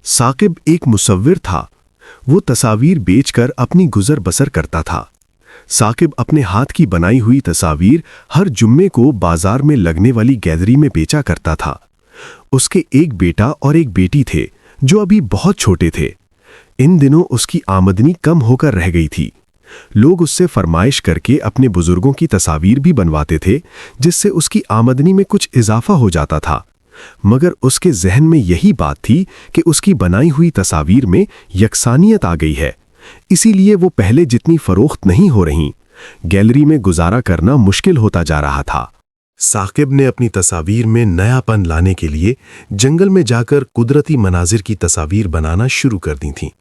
साकिब एक मुसव्विर था। वो तस्वीर बेचकर अपनी गुजर बसर करता था। साकिब अपने हाथ की बनाई हुई तस्वीर हर जुम्मे को बाजार में लगने वाली गैलरी में बेचा करता था। उसके एक बेटा और एक बेटी थे जो अभी बहुत छोटे थे। इन दिनों उसकी आमदनी कम होकर रह गई थी। लोग उससे फरमाइश करके अपने बुजुर्गों की तस्वीर भी बनवाते थे, जिससे उसकी आमदनी में कुछ इजाफा हो जाता था। मगर उसके जहन में यही बात थी कि उसकी बनाई हुई तस्वीर में यकसानियत आ गई है, इसीलिए वो पहले जितनी फरोख्त नहीं हो रही। गैलरी में गुजारा करना मुश्किल होता जा रहा था। साकिब ने अपनी तस्वीर में नयापन लाने के लिए जंगल में जाकर कुदरती मनाजिर की तस्वीर बनाना शुरू कर दी थी।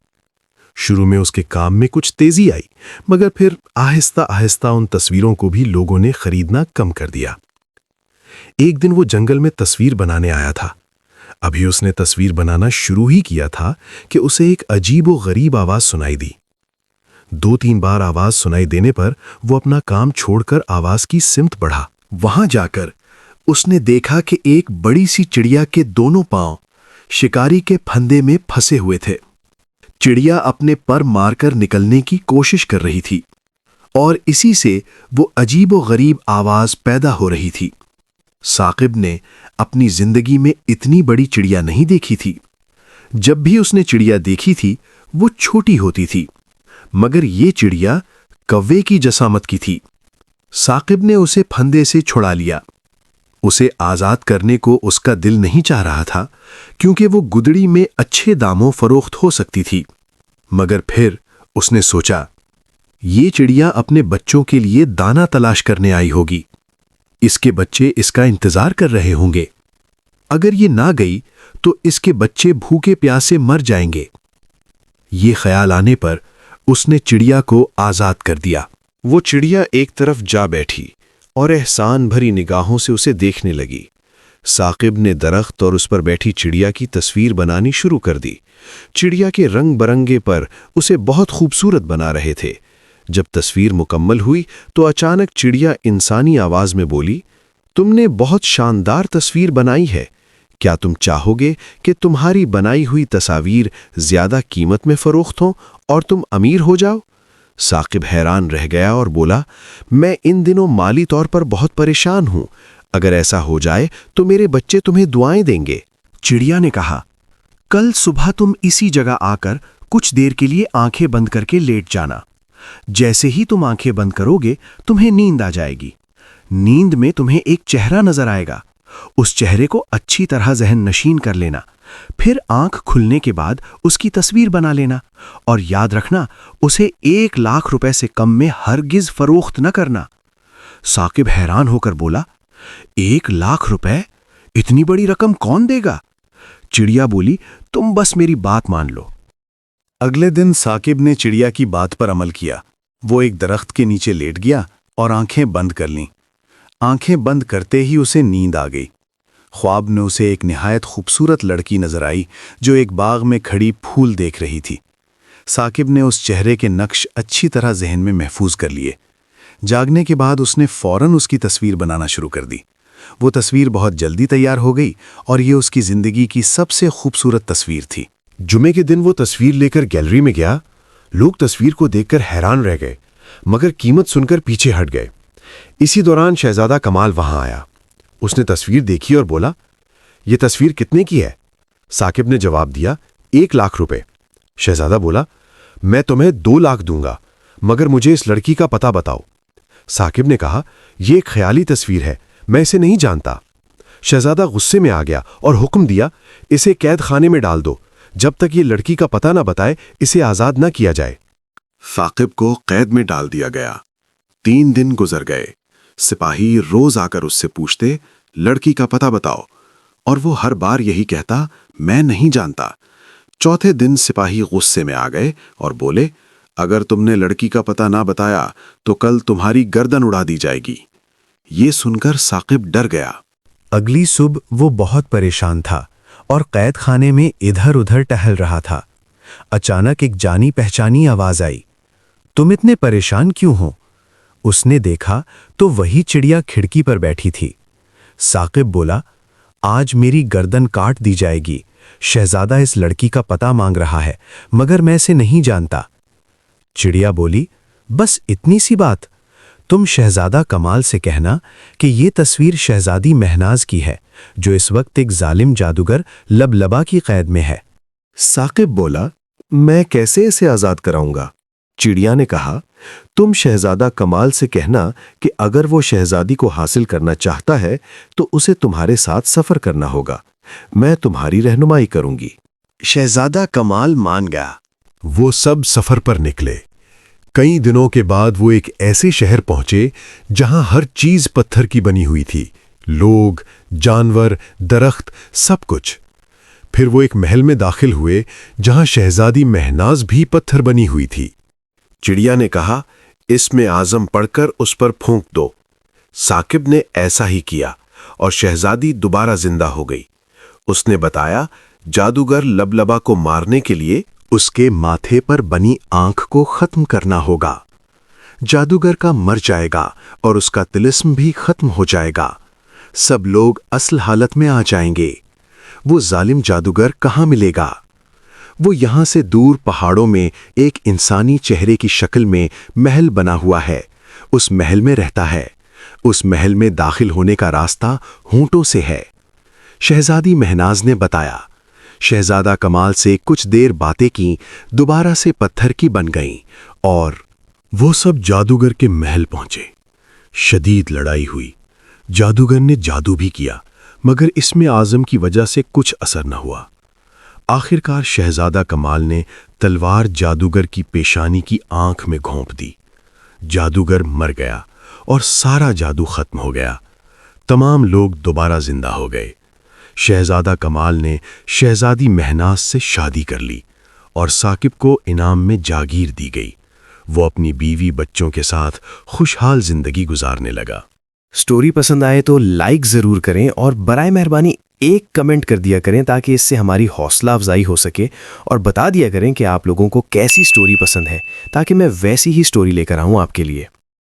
शुरू में उसके काम में कुछ तेजी आई, मगर फिर आहिस्ता आहिस्ता उन तस्वीरों को भी लोगों ने खरीदना कम कर दिया। एक दिन वो जंगल में तस्वीर बनाने आया था। अभी उसने तस्वीर बनाना शुरू ही किया था कि उसे एक अजीब व गरीब आवाज सुनाई दी। 2-3 बार आवाज सुनाई देने पर वो अपना काम छोड़कर आवाज की सिमत बढ़ा। वहां जाकर उसने देखा कि एक बड़ी सी चिड़िया के दोनों पांव शिकारी के फंदे में फंसे हुए थे। चिड़िया अपने पर मारकर निकलने की कोशिश कर रही थी और इसी से वो अजीब व गरीब आवाज पैदा हो रही थी। साकिब ने अपनी जिंदगी में इतनी बड़ी चिड़िया नहीं देखी थी। जब भी उसने चिड़िया देखी थी वो छोटी होती थी, मगर ये चिड़िया कव्वे की जसामत की थी। साकिब ने उसे फंदे से छुड़ा लिया। उसे आजाद करने को उसका दिल नहीं चाह रहा था, क्योंकि वो गुदड़ी में अच्छे दामों फरोख्त हो सकती थी। मगर फिर उसने सोचा, ये चिड़िया अपने बच्चों के लिए दाना तलाश करने आई होगी। इसके बच्चे इसका इंतजार कर रहे होंगे। अगर ये ना गई तो इसके बच्चे भूखे प्यासे मर जाएंगे। ये ख्याल आने पर उसने चिड़िया को आजाद कर दिया। वो चिड़िया एक तरफ जा बैठी और एहसान भरी निगाहों से उसे देखने लगी। साकिब ने दरख्त और उस पर बैठी चिड़िया की तस्वीर बनानी शुरू कर दी। चिड़िया के रंग बरंगे पर उसे बहुत खूबसूरत बना रहे थे। जब तस्वीर मुकम्मल हुई तो अचानक चिड़िया इंसानी आवाज में बोली, तुमने बहुत शानदार तस्वीर बनाई है। क्या तुम चाहोगे कि तुम्हारी बनाई हुई तस्वीर ज्यादा कीमत में फरोख्त हो और तुम अमीर हो जाओ? साकिब हैरान रह गया और बोला, मैं इन दिनों माली तौर पर बहुत परेशान हूं। अगर ऐसा हो जाए तो मेरे बच्चे तुम्हें दुआएं देंगे। चिड़िया ने कहा, कल सुबह तुम इसी जगह आकर कुछ देर के लिए आंखें बंद करके लेट जाना। जैसे ही तुम आंखें बंद करोगे तुम्हें नींद आ जाएगी। नींद में तुम्हें एक चेहरा नजर आएगा। उस चेहरे को अच्छी तरह जहन नशीन कर लेना। फिर आंख खुलने के बाद उसकी तस्वीर बना लेना और याद रखना, उसे 1 लाख रुपए से कम में हरगिज फरोख्त न करना। साकिब हैरान होकर बोला, 1 लाख रुपए? इतनी बड़ी रकम कौन देगा? चिड़िया बोली, तुम बस मेरी बात मान लो। अगले दिन साकिब ने चिड़िया की बात पर अमल किया। वो एक दरख्त के नीचे लेट गया और आंखें बंद कर लीं। आंखें बंद करते ही उसे नींद आ गई। ख्वाब में उसे एक निहायत खूबसूरत लड़की नजर आई जो एक बाग में खड़ी फूल देख रही थी। साकिब ने उस चेहरे के नक्श अच्छी तरह जहन में महफूज कर लिए। जागने के बाद उसने फौरन उसकी तस्वीर बनाना शुरू कर दी। वो तस्वीर बहुत जल्दी तैयार हो गई और ये उसकी जिंदगी की सबसे खूबसूरत तस्वीर थी। जुमे के दिन वो तस्वीर लेकर गैलरी में गया। लोग तस्वीर को देखकर हैरान रह गए, मगर कीमत सुनकर पीछे हट गए। इसी दौरान शहजादा कमाल वहां आया। उसने तस्वीर देखी और बोला, यह तस्वीर कितने की है? साकिब ने जवाब दिया, 1 लाख रुपए। शहजादा बोला, मैं तुम्हें 2 लाख दूंगा, मगर मुझे इस लड़की का पता बताओ। साकिब ने कहा, यह एक ख्याली तस्वीर है, मैं इसे नहीं जानता। शहजादा गुस्से में आ गया और हुक्म दिया, इसे कैद खाने में डाल दो। जब तक ये लड़की का पता ना बताए इसे आजाद ना किया जाए। साकिब को कैद में डाल दिया गया। 3 दिन गुजर गए। सिपाही रोज आकर उससे पूछते, लड़की का पता बताओ, और वो हर बार यही कहता, मैं नहीं जानता। चौथे दिन सिपाही गुस्से में आ गए और बोले, अगर तुमने लड़की का पता ना बताया तो कल तुम्हारी गर्दन उड़ा दी जाएगी। ये सुनकर साकिब डर गया। अगली सुबह वो बहुत परेशान था और कैद खाने में इधर उधर टहल रहा था। अचानक एक जानी पहचानी आवाज आई, तुम इतने परेशान क्यों हो? उसने देखा तो वही चिड़िया खिड़की पर बैठी थी। साकिब बोला, आज मेरी गर्दन काट दी जाएगी شہزادہ اس لڑکی کا پتہ مانگ رہا ہے مگر میں اسے نہیں جانتا۔ چڑیا بولی، بس اتنی سی بات؟ تم شہزادہ کمال سے کہنا کہ یہ تصویر شہزادی مہناز کی ہے جو اس وقت ایک ظالم جادوگر لبلبا کی قید میں ہے۔ ثاقب بولا، میں کیسے اسے آزاد کراؤں گا؟ چڑیا نے کہا، تم شہزادہ کمال سے کہنا کہ اگر وہ شہزادی کو حاصل کرنا چاہتا ہے تو اسے تمہارے ساتھ سفر کرنا ہوگا، میں تمہاری رہنمائی کروں گی۔ شہزادہ کمال مان گیا۔ وہ سب سفر پر نکلے۔ کئی دنوں کے بعد وہ ایک ایسے شہر پہنچے جہاں ہر چیز پتھر کی بنی ہوئی تھی، لوگ، جانور، درخت، سب کچھ۔ پھر وہ ایک محل میں داخل ہوئے جہاں شہزادی مہناز بھی پتھر بنی ہوئی تھی۔ چڑیا نے کہا، اس میں اعظم پڑھ کر اس پر پھونک دو۔ ثاقب نے ایسا ہی کیا اور شہزادی دوبارہ زندہ ہو گئی۔ اس نے بتایا، جادوگر لبلبا کو مارنے کے لیے اس کے ماتھے پر بنی آنکھ کو ختم کرنا ہوگا۔ جادوگر کا مر جائے گا اور اس کا طلسم بھی ختم ہو جائے گا۔ سب لوگ اصل حالت میں آ جائیں گے۔ وہ ظالم جادوگر کہاں ملے گا؟ وہ یہاں سے دور پہاڑوں میں ایک انسانی چہرے کی شکل میں محل بنا ہوا ہے، اس محل میں رہتا ہے۔ اس محل میں داخل ہونے کا راستہ ہونٹوں سے ہے۔ شہزادی مہناز نے بتایا۔ شہزادہ کمال سے کچھ دیر باتیں کی، دوبارہ سے پتھر کی بن گئیں اور وہ سب جادوگر کے محل پہنچے۔ شدید لڑائی ہوئی۔ جادوگر نے جادو بھی کیا مگر اس میں اعظم کی وجہ سے کچھ اثر نہ ہوا۔ آخرکار شہزادہ کمال نے تلوار جادوگر کی پیشانی کی آنکھ میں گھونپ دی۔ جادوگر مر گیا اور سارا جادو ختم ہو گیا۔ تمام لوگ دوبارہ زندہ ہو گئے۔ شہزادہ کمال نے شہزادی مہناز سے شادی کر لی اور ثاقب کو انعام میں جاگیر دی گئی۔ وہ اپنی بیوی بچوں کے ساتھ خوشحال زندگی گزارنے لگا۔ سٹوری پسند آئے تو لائک ضرور کریں اور برائے مہربانی ایک کمنٹ کر دیا کریں تاکہ اس سے ہماری حوصلہ افزائی ہو سکے، اور بتا دیا کریں کہ آپ لوگوں کو کیسی سٹوری پسند ہے تاکہ میں ویسی ہی سٹوری لے کر آؤں آپ کے لیے۔